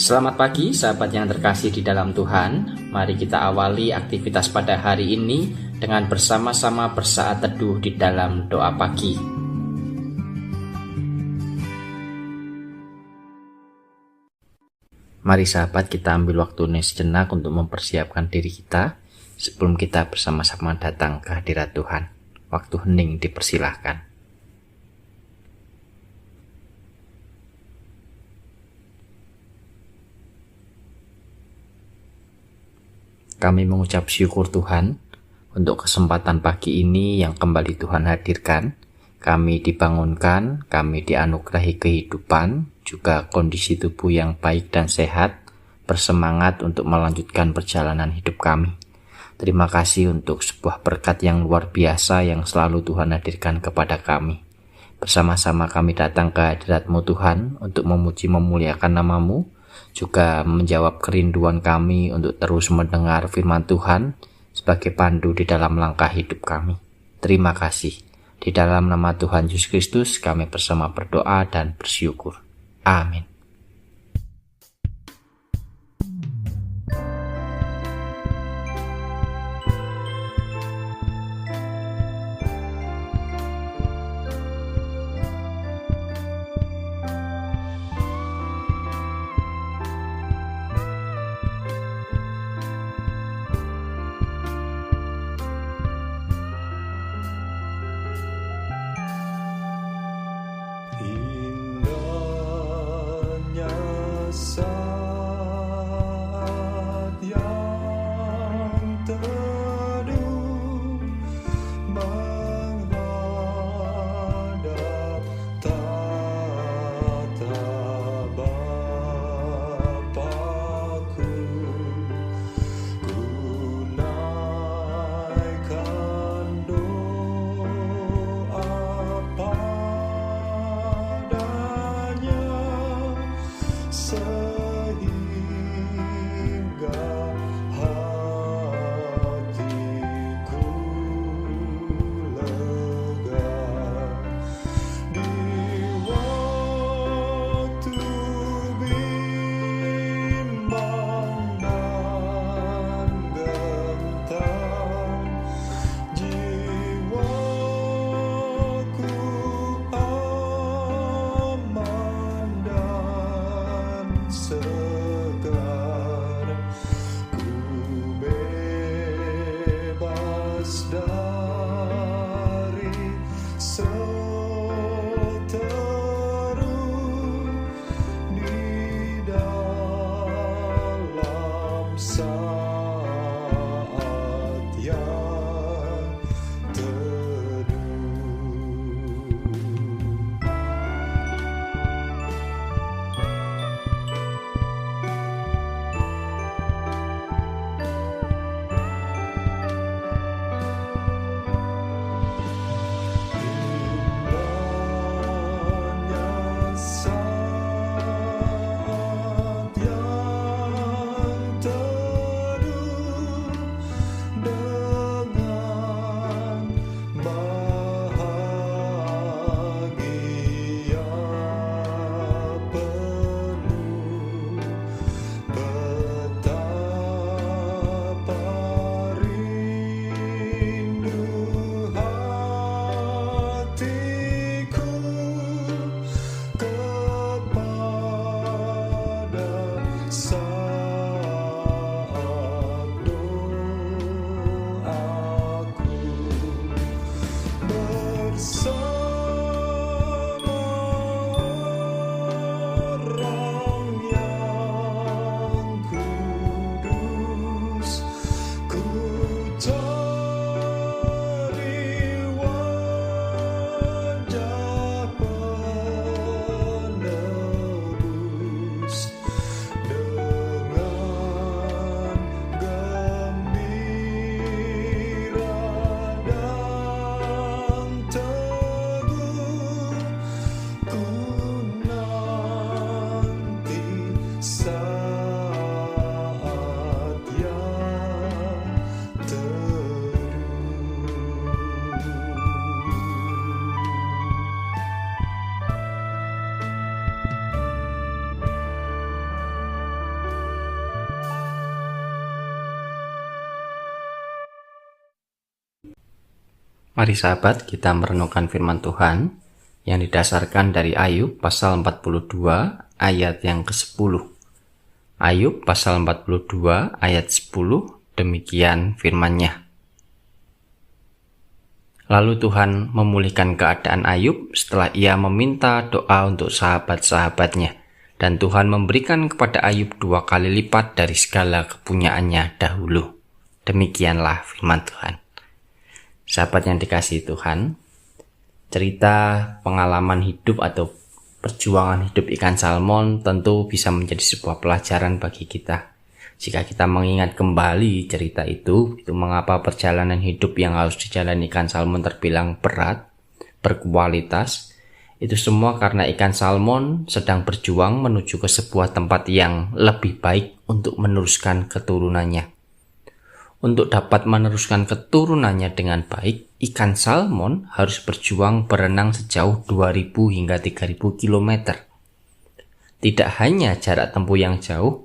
Selamat pagi sahabat yang terkasih di dalam Tuhan. Mari kita awali aktivitas pada hari ini dengan bersama-sama bersaat teduh di dalam doa pagi. Mari sahabat, kita ambil waktu sejenak untuk mempersiapkan diri kita sebelum kita bersama-sama datang ke hadirat Tuhan. Waktu hening dipersilahkan. Kami mengucap syukur Tuhan untuk kesempatan pagi ini yang kembali Tuhan hadirkan. Kami dibangunkan, kami dianugerahi kehidupan, juga kondisi tubuh yang baik dan sehat, bersemangat untuk melanjutkan perjalanan hidup kami. Terima kasih untuk sebuah berkat yang luar biasa yang selalu Tuhan hadirkan kepada kami. Bersama-sama kami datang ke hadirat-Mu Tuhan untuk memuji memuliakan nama-Mu, juga menjawab kerinduan kami untuk terus mendengar firman Tuhan sebagai pandu di dalam langkah hidup kami. Terima kasih. Di dalam nama Tuhan Yesus Kristus kami bersama berdoa dan bersyukur. Amin. Mari sahabat, kita merenungkan firman Tuhan yang didasarkan dari Ayub pasal 42 ayat yang ke-10. Ayub pasal 42 ayat 10, demikian firman-Nya. Lalu Tuhan memulihkan keadaan Ayub setelah ia meminta doa untuk sahabat-sahabatnya. Dan Tuhan memberikan kepada Ayub 2 kali lipat dari segala kepunyaannya dahulu. Demikianlah firman Tuhan. Sahabat yang dikasihi Tuhan, cerita pengalaman hidup atau perjuangan hidup ikan salmon tentu bisa menjadi sebuah pelajaran bagi kita. Jika kita mengingat kembali cerita itu mengapa perjalanan hidup yang harus dijalani ikan salmon terbilang berat, berkualitas. Itu semua karena ikan salmon sedang berjuang menuju ke sebuah tempat yang lebih baik untuk meneruskan keturunannya. Untuk dapat meneruskan keturunannya dengan baik, ikan salmon harus berjuang berenang sejauh 2000 hingga 3000 km. Tidak hanya jarak tempuh yang jauh,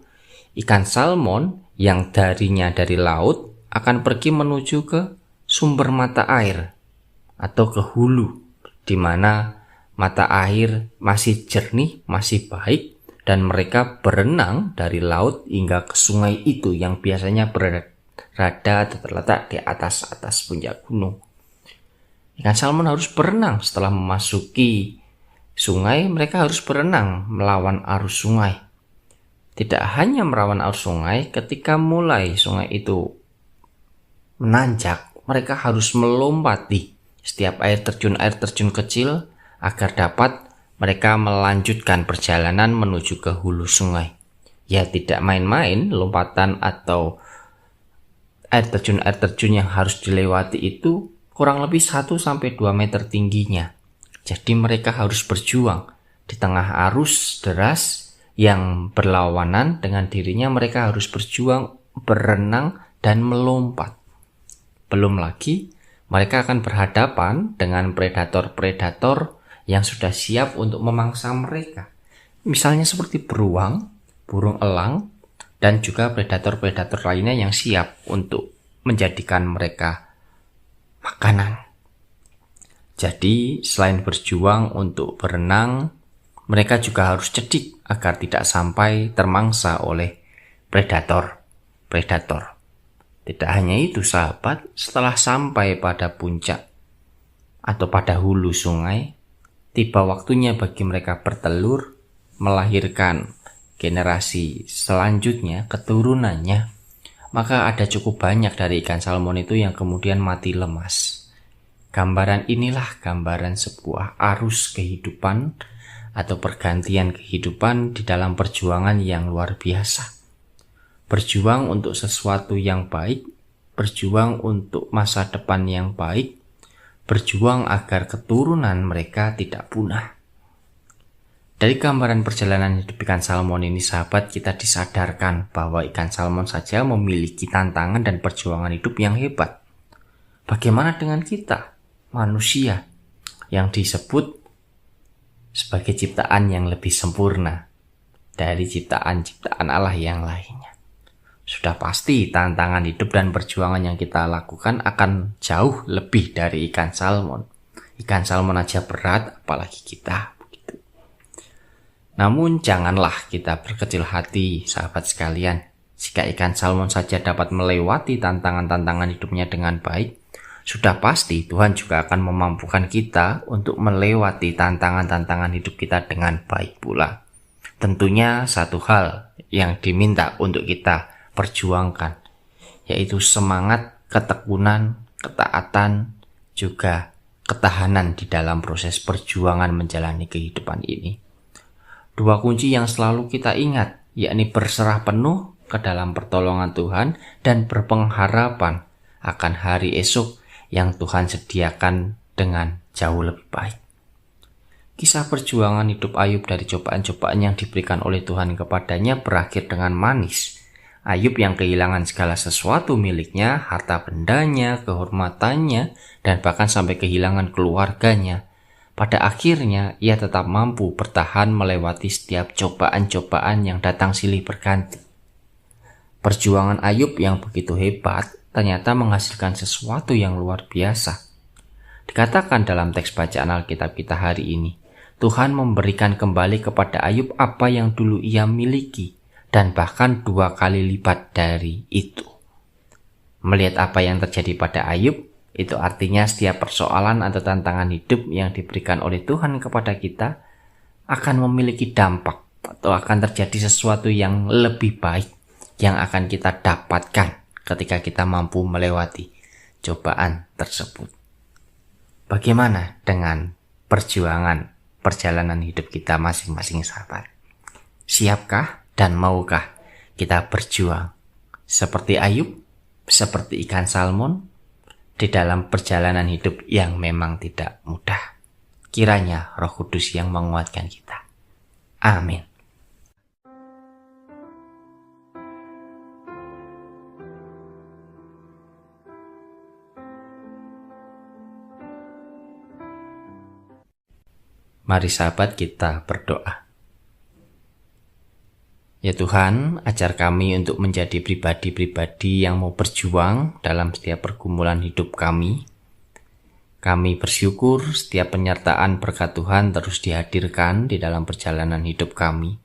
ikan salmon yang darinya dari laut akan pergi menuju ke sumber mata air atau ke hulu, di mana mata air masih jernih, masih baik, dan mereka berenang dari laut hingga ke sungai itu yang biasanya berada atau terletak di atas puncak gunung. Ikan salmon harus berenang setelah memasuki sungai, mereka harus berenang melawan arus sungai. Tidak hanya melawan arus sungai, ketika mulai sungai itu menanjak, mereka harus melompati setiap air terjun kecil agar dapat mereka melanjutkan perjalanan menuju ke hulu sungai. Ya, tidak main-main, lompatan atau air terjun yang harus dilewati itu kurang lebih 1-2 meter tingginya. Jadi mereka harus berjuang di tengah arus deras yang berlawanan dengan dirinya. Mereka harus berjuang, berenang, dan melompat. Belum lagi mereka akan berhadapan dengan predator-predator yang sudah siap untuk memangsa mereka. Misalnya seperti beruang, burung elang, dan juga predator-predator lainnya yang siap untuk menjadikan mereka makanan. Jadi selain berjuang untuk berenang, mereka juga harus cerdik agar tidak sampai termangsa oleh predator. Tidak hanya itu sahabat, setelah sampai pada puncak atau pada hulu sungai, tiba waktunya bagi mereka bertelur, melahirkan generasi selanjutnya, keturunannya. Maka ada cukup banyak dari ikan salmon itu yang kemudian mati lemas. Gambaran inilah gambaran sebuah arus kehidupan atau pergantian kehidupan di dalam perjuangan yang luar biasa. Berjuang untuk sesuatu yang baik, berjuang untuk masa depan yang baik, berjuang agar keturunan mereka tidak punah. Dari gambaran perjalanan hidup ikan salmon ini sahabat, kita disadarkan bahwa ikan salmon saja memiliki tantangan dan perjuangan hidup yang hebat. Bagaimana dengan kita, manusia, yang disebut sebagai ciptaan yang lebih sempurna dari ciptaan-ciptaan Allah yang lainnya? Sudah pasti tantangan hidup dan perjuangan yang kita lakukan akan jauh lebih dari ikan salmon. Ikan salmon aja berat, apalagi kita. Begitu. Namun janganlah kita berkecil hati, sahabat sekalian. Jika ikan salmon saja dapat melewati tantangan-tantangan hidupnya dengan baik, sudah pasti Tuhan juga akan memampukan kita untuk melewati tantangan-tantangan hidup kita dengan baik pula. Tentunya satu hal yang diminta untuk kita perjuangkan, yaitu semangat, ketekunan, ketaatan, juga ketahanan di dalam proses perjuangan menjalani kehidupan ini. 2 kunci yang selalu kita ingat, yakni berserah penuh ke dalam pertolongan Tuhan dan berpengharapan akan hari esok yang Tuhan sediakan dengan jauh lebih baik. Kisah perjuangan hidup Ayub dari cobaan-cobaan yang diberikan oleh Tuhan kepadanya berakhir dengan manis. Ayub yang kehilangan segala sesuatu miliknya, harta bendanya, kehormatannya, dan bahkan sampai kehilangan keluarganya. Pada akhirnya, ia tetap mampu bertahan melewati setiap cobaan-cobaan yang datang silih berganti. Perjuangan Ayub yang begitu hebat ternyata menghasilkan sesuatu yang luar biasa. Dikatakan dalam teks bacaan Alkitab kita hari ini, Tuhan memberikan kembali kepada Ayub apa yang dulu ia miliki, dan bahkan 2 kali lipat dari itu. Melihat apa yang terjadi pada Ayub, itu artinya setiap persoalan atau tantangan hidup yang diberikan oleh Tuhan kepada kita akan memiliki dampak atau akan terjadi sesuatu yang lebih baik yang akan kita dapatkan ketika kita mampu melewati cobaan tersebut. Bagaimana dengan perjalanan hidup kita masing-masing sahabat? Siapkah dan maukah kita berjuang seperti Ayub, seperti ikan salmon, di dalam perjalanan hidup yang memang tidak mudah? Kiranya Roh Kudus yang menguatkan kita. Amin. Mari sahabat kita berdoa. Ya Tuhan, ajar kami untuk menjadi pribadi-pribadi yang mau berjuang dalam setiap pergumulan hidup kami. Kami bersyukur setiap penyertaan berkat Tuhan terus dihadirkan di dalam perjalanan hidup kami.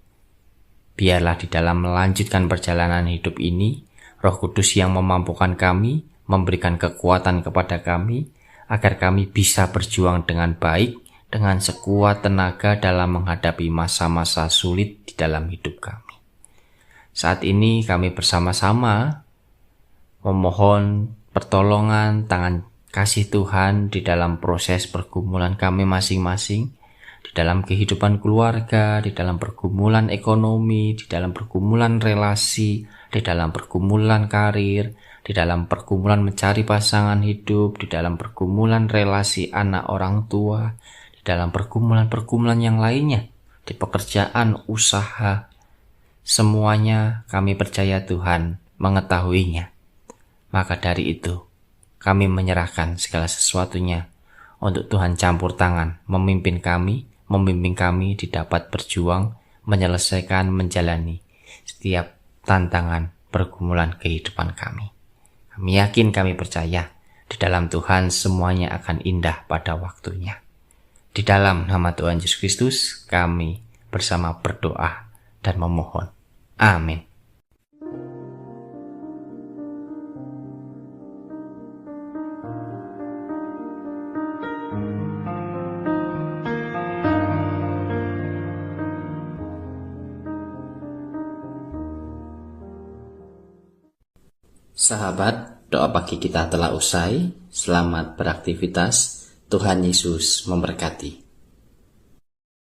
Biarlah di dalam melanjutkan perjalanan hidup ini, Roh Kudus yang memampukan kami, memberikan kekuatan kepada kami, agar kami bisa berjuang dengan baik, dengan sekuat tenaga dalam menghadapi masa-masa sulit di dalam hidup kami. Saat ini kami bersama-sama memohon pertolongan tangan kasih Tuhan di dalam proses pergumulan kami masing-masing, di dalam kehidupan keluarga, di dalam pergumulan ekonomi, di dalam pergumulan relasi, di dalam pergumulan karir, di dalam pergumulan mencari pasangan hidup, di dalam pergumulan relasi anak orang tua, di dalam pergumulan-pergumulan yang lainnya, di pekerjaan, usaha. Semuanya kami percaya Tuhan mengetahuinya. Maka dari itu, kami menyerahkan segala sesuatunya untuk Tuhan campur tangan, memimpin kami didapat berjuang, menyelesaikan, menjalani setiap tantangan pergumulan kehidupan kami. Kami yakin, kami percaya, di dalam Tuhan semuanya akan indah pada waktunya. Di dalam nama Tuhan Yesus Kristus, kami bersama berdoa dan memohon. Amin. Sahabat, doa pagi kita telah usai. Selamat beraktivitas. Tuhan Yesus memberkati.